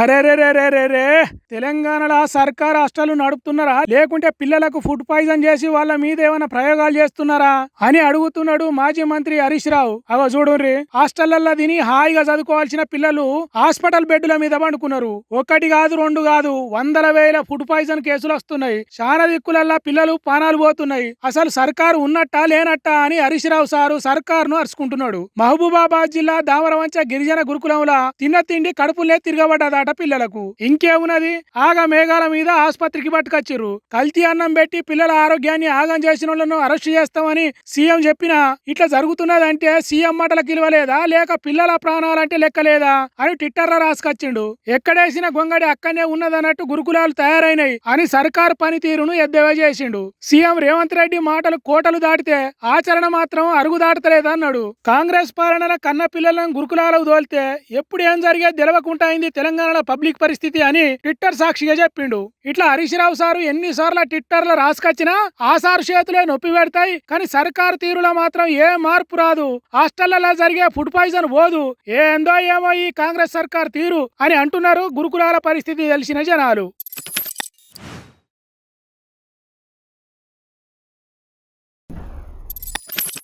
అరే రే రే రే రే రే తెలంగాణలో సర్కార్ హాస్టల్ నడుపుతున్నారా లేకుంటే పిల్లలకు ఫుడ్ పాయిజన్ చేసి వాళ్ళ మీద ఏమైనా ప్రయోగాలు చేస్తున్నారా అని అడుగుతున్నాడు మాజీ మంత్రి హరీష్ రావు. అగో చూడుర్రి, హాస్టళ్లలో తిని హాయిగా చదువుకోవాల్సిన పిల్లలు హాస్పిటల్ బెడ్ల మీద పండుకున్నారు. ఒకటి కాదు రెండు కాదు, వందల వేల ఫుడ్ పాయిజన్ కేసులు వస్తున్నాయి. చాలా దిక్కులల్లా పిల్లలు పానాలు పోతున్నాయి. అసలు సర్కారు ఉన్నట్టా లేనట్టా అని హరీష్ రావు సారు సర్కారును అరుచుకుంటున్నాడు. మహబూబాబాద్ జిల్లా దామరవంచ గిరిజన గురుకులంలో తిన్న తిండి కడుపులే తిరగబడ్డదా పిల్లలకు. ఇంకేమున్నది, ఆగా మేఘాల మీద ఆసుపత్రికి పట్టుకొచ్చిర్రు. కల్తీ అన్నం పెట్టి పిల్లల ఆరోగ్యాన్ని ఆగం చేసిన వాళ్ళను అరెస్ట్ చేస్తామని సీఎం చెప్పినా ఇట్లా జరుగుతున్నదంటే సీఎం మాటలకు విలువలేదా లేక పిల్లల ప్రాణాలంటే లెక్కలేదా అని ట్విట్టర్లో రాసుకొచ్చిండు. ఎక్కడేసిన గొంగడి అక్కడనే ఉన్నదన్నట్టు గురుకులాలు తయారైనాయి అని సర్కారు పనితీరును ఎద్దేవా చేసిండు. సీఎం రేవంత్ రెడ్డి మాటలు కోటలు దాటితే ఆచరణ మాత్రం అరుగు దాటతలేదన్నాడు. కాంగ్రెస్ పాలన కన్న పిల్లలను గురుకులాలకు తోలితే ఎప్పుడు ఏం జరిగేది తెలవకుండా అయింది తెలంగాణ పబ్లిక్ పరిస్థితి అని ట్విట్టర్ సాక్షిగా చెప్పిండు. ఇట్లా హరీష్ రావు సారు ఎన్నిసార్లు ట్విట్టర్ లో రాసుకొచ్చినా ఆ సారు చేతులే నొప్పి పెడతాయి, కానీ సర్కారు తీరులో మాత్రం ఏ మార్పు రాదు. హాస్టళ్లలో జరిగే ఫుడ్ పాయిజన్ పోదు. ఏందో ఏమో ఈ కాంగ్రెస్ సర్కార్ తీరు అని అంటున్నారు గురుకులాల పరిస్థితి తెలిసిన జనాలు.